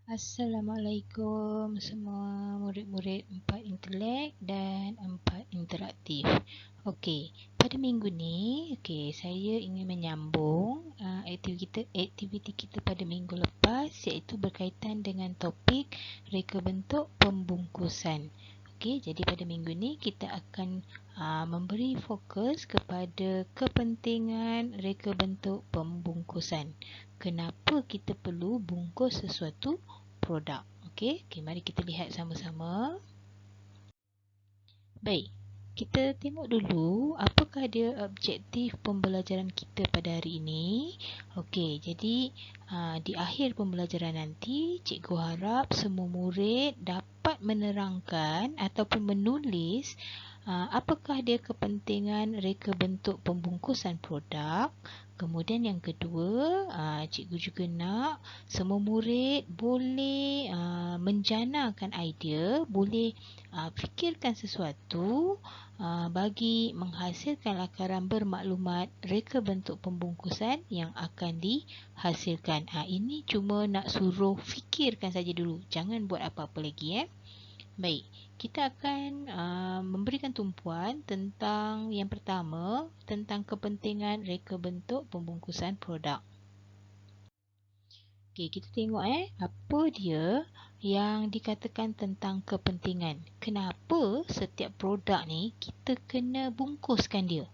Assalamualaikum semua murid-murid 4 intelek dan 4 interaktif. Okey, pada minggu ni, saya ingin menyambung aktiviti kita pada minggu lepas, iaitu berkaitan dengan topik reka bentuk pembungkusan. Okey, jadi pada minggu ni kita akan memberi fokus kepada kepentingan reka bentuk pembungkusan. Kenapa kita perlu bungkus sesuatu produk? Okey, mari kita lihat sama-sama. Baik, kita tengok dulu apakah dia objektif pembelajaran kita pada hari ini. Okey, jadi di akhir pembelajaran nanti, cikgu harap semua murid dapat menerangkan ataupun menulis apakah dia kepentingan reka bentuk pembungkusan produk. Kemudian yang kedua, cikgu juga nak semua murid boleh menjanakan idea, boleh fikirkan sesuatu bagi menghasilkan lakaran bermaklumat reka bentuk pembungkusan yang akan dihasilkan. Ini cuma nak suruh fikirkan saja dulu, jangan buat apa-apa lagi. Baik, kita akan memberikan tumpuan tentang yang pertama, tentang kepentingan reka bentuk pembungkusan produk. Okey, kita tengok apa dia yang dikatakan tentang kepentingan. Kenapa setiap produk ni kita kena bungkuskan dia?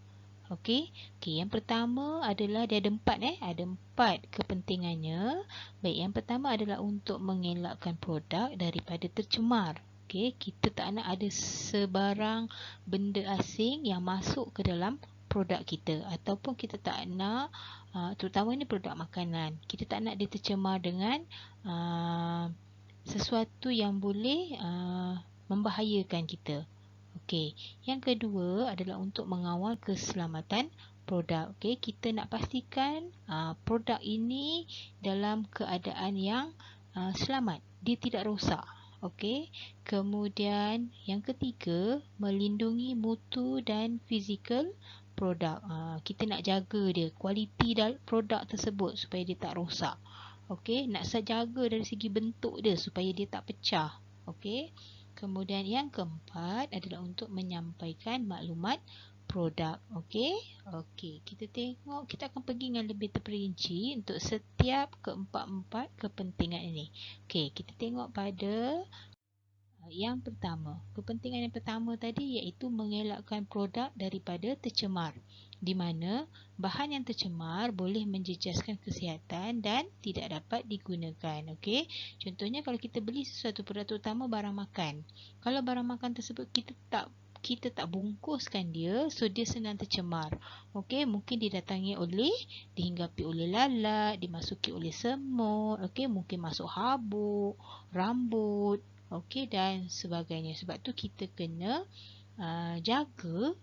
Okey, yang pertama adalah dia ada 4 ada 4 kepentingannya. Baik, yang pertama adalah untuk mengelakkan produk daripada tercemar. Okey, kita tak nak ada sebarang benda asing yang masuk ke dalam produk kita, ataupun kita tak nak terutama ni produk makanan, kita tak nak dia tercemar dengan sesuatu yang boleh membahayakan kita. Okey, yang kedua adalah untuk mengawal keselamatan produk. Okey, kita nak pastikan produk ini dalam keadaan yang selamat, dia tidak rosak. Okey, kemudian yang ketiga, melindungi mutu dan fizikal produk. Kita nak jaga dia, kualiti produk tersebut supaya dia tak rosak. Okey, nak jaga dari segi bentuk dia supaya dia tak pecah. Okey, kemudian yang keempat adalah untuk menyampaikan maklumat produk. Okey, kita tengok, kita akan pergi dengan lebih terperinci untuk setiap keempat-empat kepentingan ini. Okey, kita tengok pada yang pertama. Kepentingan yang pertama tadi iaitu mengelakkan produk daripada tercemar, di mana bahan yang tercemar boleh menjejaskan kesihatan dan tidak dapat digunakan. Okey, contohnya kalau kita beli sesuatu produk, terutama barang makan. Kalau barang makan tersebut kita tak bungkuskan dia, so dia senang tercemar. Okey, mungkin dihinggapi oleh lalat, dimasuki oleh semut, okey, mungkin masuk habuk, rambut, okey, dan sebagainya. Sebab tu kita kena jaga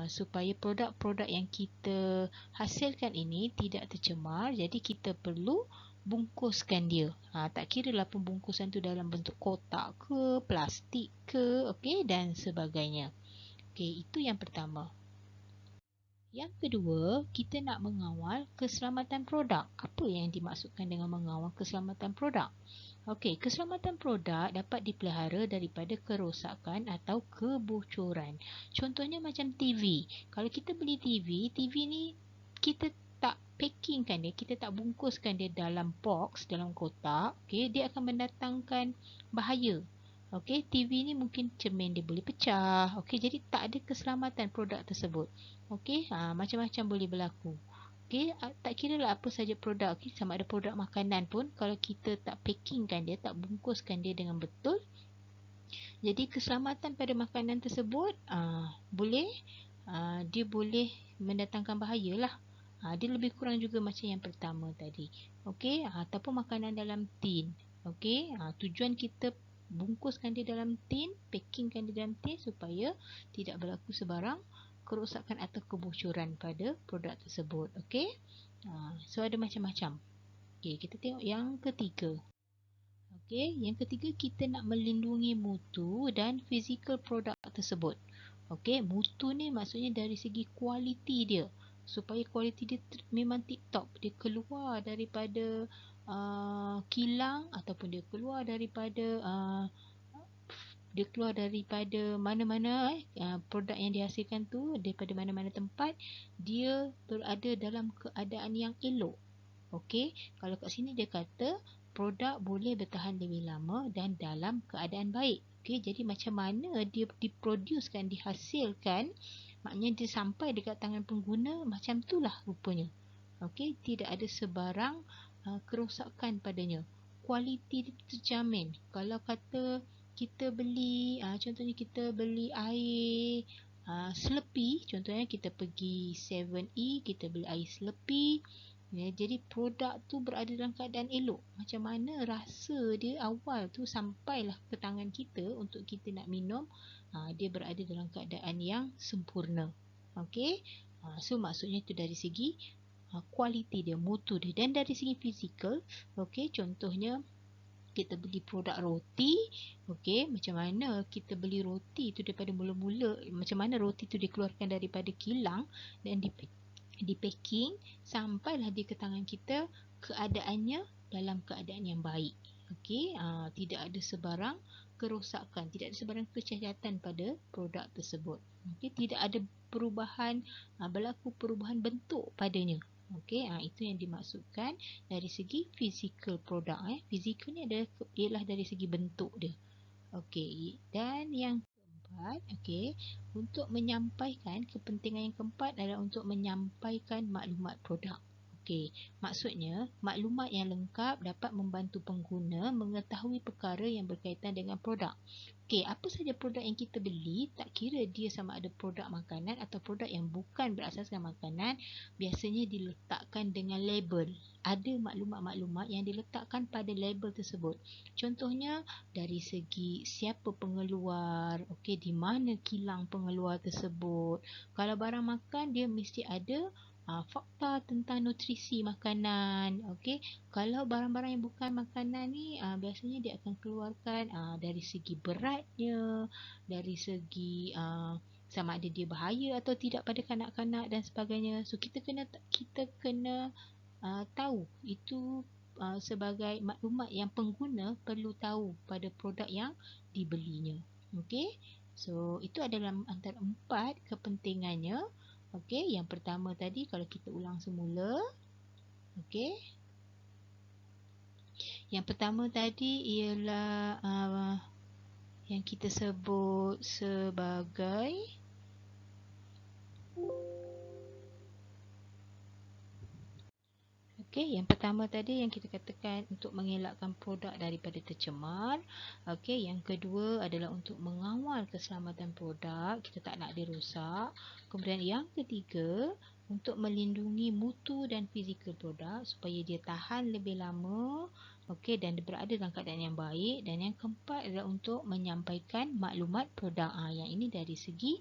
supaya produk-produk yang kita hasilkan ini tidak tercemar. Jadi kita perlu bungkuskan dia. Tak kira lah pembungkusan tu dalam bentuk kotak ke, plastik ke, okey, dan sebagainya. Okey, itu yang pertama. Yang kedua, kita nak mengawal keselamatan produk. Apa yang dimaksudkan dengan mengawal keselamatan produk? Okey, keselamatan produk dapat dipelihara daripada kerosakan atau kebocoran. Contohnya macam TV. Kalau kita beli TV ni kita tak packingkan dia, kita tak bungkuskan dia dalam box, dalam kotak, okey, dia akan mendatangkan bahaya. Okey, TV ni mungkin cermin dia boleh pecah. Okey, jadi tak ada keselamatan produk tersebut. Okey, macam-macam boleh berlaku. Okey, tak kira lah apa saja produk, okay? Sama ada produk makanan pun, kalau kita tak packingkan dia, tak bungkuskan dia dengan betul, jadi keselamatan pada makanan tersebut dia boleh mendatangkan bahaya lah. Dia lebih kurang juga macam yang pertama tadi. Okey, ataupun makanan dalam tin. Okey, tujuan kita bungkuskan dia dalam tin, packingkan dia dalam tin supaya tidak berlaku sebarang kerosakan atau kebocoran pada produk tersebut. Okey, so ada macam-macam. Okey, kita tengok yang ketiga. Okey, yang ketiga kita nak melindungi mutu dan fizikal produk tersebut. Okey, mutu ni maksudnya dari segi kualiti dia, supaya kualiti dia memang tip top, dia keluar daripada kilang ataupun dia keluar daripada mana-mana produk yang dihasilkan tu daripada mana-mana tempat, dia berada dalam keadaan yang elok. Okey, kalau kat sini dia kata produk boleh bertahan lebih lama dan dalam keadaan baik. Okey, jadi macam mana dia diproducekan, dihasilkan, maknanya dia sampai dekat tangan pengguna macam itulah rupanya. Okey, tidak ada sebarang kerosakan padanya. Kualiti dia terjamin. Kalau kata kita beli, contohnya kita beli air Slurpee, contohnya kita pergi 7E, kita beli air Slurpee. Ya, jadi produk tu berada dalam keadaan elok. Macam mana rasa dia awal tu sampailah ke tangan kita untuk kita nak minum, dia berada dalam keadaan yang sempurna. Okey. So maksudnya tu dari segi kualiti dia, mutu dia. Dan dari segi fizikal, okey, contohnya kita beli produk roti, okey, macam mana kita beli roti tu daripada mula-mula, macam mana roti tu dikeluarkan daripada kilang dan di packing sampailah dia ke tangan kita, keadaannya dalam keadaan yang baik. Okey, tidak ada sebarang kerosakan, tidak ada sebarang kecacatan pada produk tersebut. Okey, tidak ada berlaku perubahan bentuk padanya. Okey, itu yang dimaksudkan dari segi fizikal produk. Fizikal ni ialah dari segi bentuk dia. Okey, dan yang keempat, okey, untuk menyampaikan, kepentingan yang keempat adalah untuk menyampaikan maklumat produk. Okey, maksudnya maklumat yang lengkap dapat membantu pengguna mengetahui perkara yang berkaitan dengan produk. Okey, apa saja produk yang kita beli, tak kira dia sama ada produk makanan atau produk yang bukan berasaskan makanan, biasanya diletakkan dengan label. Ada maklumat-maklumat yang diletakkan pada label tersebut. Contohnya dari segi siapa pengeluar, okey, di mana kilang pengeluar tersebut. Kalau barang makan, dia mesti ada fakta tentang nutrisi makanan. Okey, kalau barang-barang yang bukan makanan ni, biasanya dia akan keluarkan dari segi beratnya, dari segi sama ada dia bahaya atau tidak pada kanak-kanak dan sebagainya. So kita kena tahu itu sebagai maklumat yang pengguna perlu tahu pada produk yang dibelinya. Okey, so itu adalah antara 4 kepentingannya. Okey, yang pertama tadi kalau kita ulang semula. Okey, yang pertama tadi ialah yang kita sebut sebagai okey, yang pertama tadi yang kita katakan untuk mengelakkan produk daripada tercemar. Okey, yang kedua adalah untuk mengawal keselamatan produk, kita tak nak dia rosak. Kemudian yang ketiga, untuk melindungi mutu dan fizikal produk supaya dia tahan lebih lama, okey, dan berada dalam keadaan yang baik. Dan yang keempat adalah untuk menyampaikan maklumat produk. Yang ini dari segi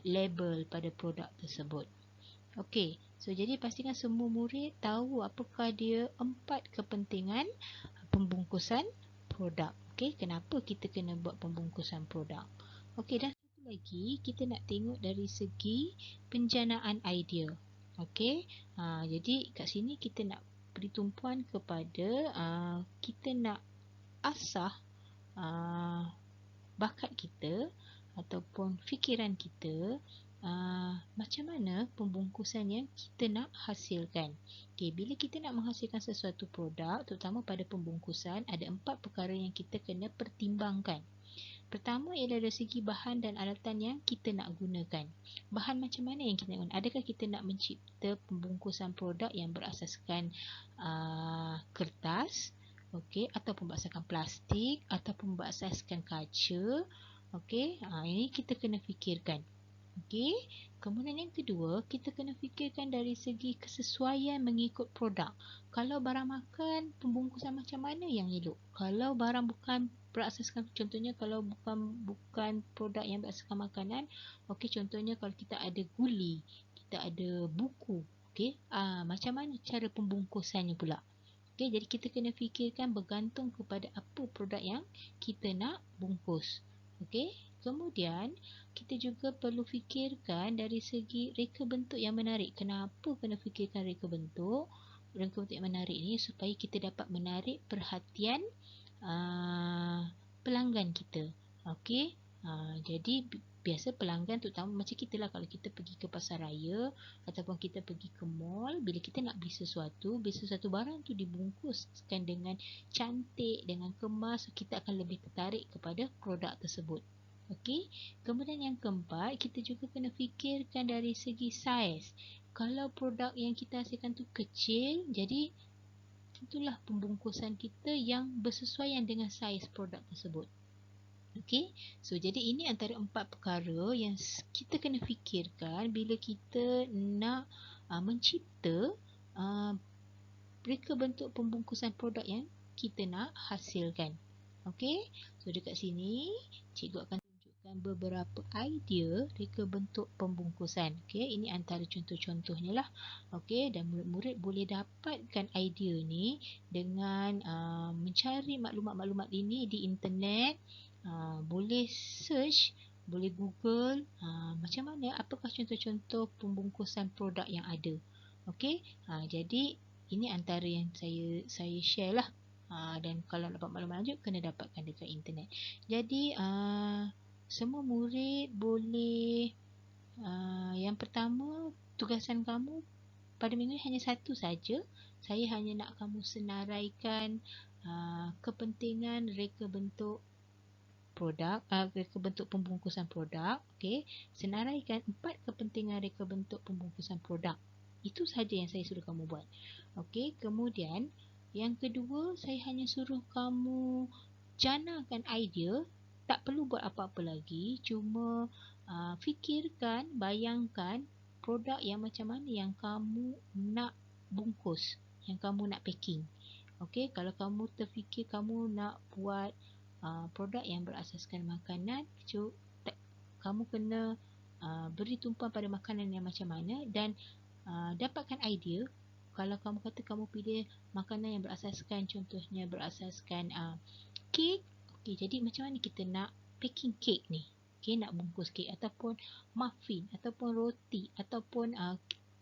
label pada produk tersebut. Okey, so jadi pastikan semua murid tahu apakah dia 4 kepentingan pembungkusan produk. Okey, kenapa kita kena buat pembungkusan produk. Okey, dan satu lagi kita nak tengok dari segi penjanaan idea. Okey, jadi kat sini kita nak beri tumpuan kepada kita nak asah bakat kita ataupun fikiran kita, macam mana pembungkusan yang kita nak hasilkan. Okay, bila kita nak menghasilkan sesuatu produk, terutama pada pembungkusan, ada 4 perkara yang kita kena pertimbangkan. Pertama ialah dari segi bahan dan alatan yang kita nak gunakan. Bahan macam mana yang kita guna? Adakah kita nak mencipta pembungkusan produk yang berasaskan kertas, okey, ataupun berasaskan plastik, ataupun berasaskan kaca. Okey, ini kita kena fikirkan. Okey, kemudian yang kedua, kita kena fikirkan dari segi kesesuaian mengikut produk. Kalau barang makan, pembungkusan macam mana yang elok? Kalau barang bukan berasaskan, contohnya kalau bukan produk yang berasaskan makanan, okey, contohnya kalau kita ada guli, kita ada buku, okey, macam mana cara pembungkusannya pula? Okey, jadi kita kena fikirkan bergantung kepada apa produk yang kita nak bungkus. Okey, kemudian kita juga perlu fikirkan dari segi reka bentuk yang menarik. Kenapa kena fikirkan reka bentuk? rangka bentuk yang menarik ni supaya kita dapat menarik perhatian pelanggan kita. Okey. Jadi biasa pelanggan terutama macam kita lah, kalau kita pergi ke pasar raya ataupun kita pergi ke mall, bila kita nak beli sesuatu barang tu dibungkuskan dengan cantik, dengan kemas, kita akan lebih tertarik kepada produk tersebut. Okey. Kemudian yang keempat, kita juga kena fikirkan dari segi saiz. Kalau produk yang kita hasilkan tu kecil, jadi tentulah pembungkusan kita yang bersesuaian dengan saiz produk tersebut. Okey, so jadi ini antara 4 perkara yang kita kena fikirkan bila kita nak mencipta reka bentuk pembungkusan produk yang kita nak hasilkan. Okey, so dekat sini cikgu akan tunjukkan beberapa idea reka bentuk pembungkusan. Okey, ini antara contoh-contohnya lah. Okey, dan murid-murid boleh dapatkan idea ni dengan mencari maklumat-maklumat ini di internet. Boleh search, boleh google macam mana, apakah contoh-contoh pembungkusan produk yang ada. Okey, jadi ini antara yang saya share lah. Dan kalau dapat maklumat lanjut kena dapatkan dekat internet. Jadi semua murid boleh yang pertama, tugasan kamu pada minggu ini hanya satu saja. Saya hanya nak kamu senaraikan kepentingan reka bentuk produk, reka bentuk pembungkusan produk. Okey, senaraikan 4 kepentingan reka bentuk pembungkusan produk. Itu sahaja yang saya suruh kamu buat. Okey, kemudian yang kedua, saya hanya suruh kamu janakan idea. Tak perlu buat apa-apa lagi, cuma fikirkan, bayangkan produk yang macam mana yang kamu nak bungkus, yang kamu nak packing. Okey, kalau kamu terfikir kamu nak buat produk yang berasaskan makanan, kamu kena beri tumpuan pada makanan yang macam mana dan dapatkan idea. Kalau kamu kata kamu pilih makanan yang berasaskan, contohnya berasaskan kek. Okey, jadi macam mana kita nak packing kek ni? Okey, nak bungkus kek ataupun muffin ataupun roti ataupun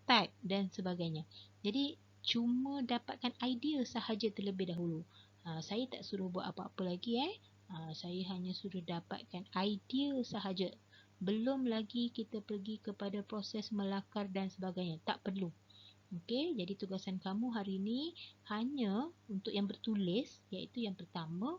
tart dan sebagainya. Jadi cuma dapatkan idea sahaja terlebih dahulu. Saya tak suruh buat apa-apa lagi saya hanya suruh dapatkan idea sahaja. Belum lagi kita pergi kepada proses melakar dan sebagainya. Tak perlu. Okey, jadi tugasan kamu hari ini hanya untuk yang bertulis, iaitu yang pertama,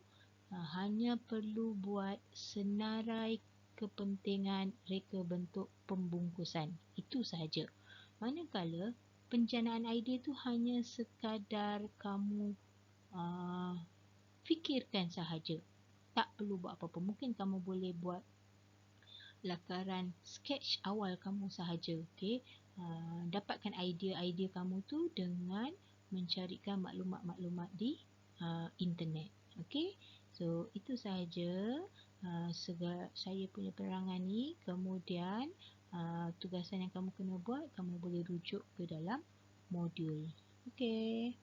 hanya perlu buat senarai kepentingan reka bentuk pembungkusan. Itu sahaja. Manakala penjanaan idea tu hanya sekadar kamu fikirkan sahaja. Tak perlu buat apa-apa. Mungkin kamu boleh buat lakaran sketch awal kamu sahaja. Okey, dapatkan idea-idea kamu tu dengan mencarikan maklumat-maklumat di internet. Okey, so itu sahaja saya punya penerangan ni. Kemudian tugasan yang kamu kena buat, kamu boleh rujuk ke dalam modul. Okey.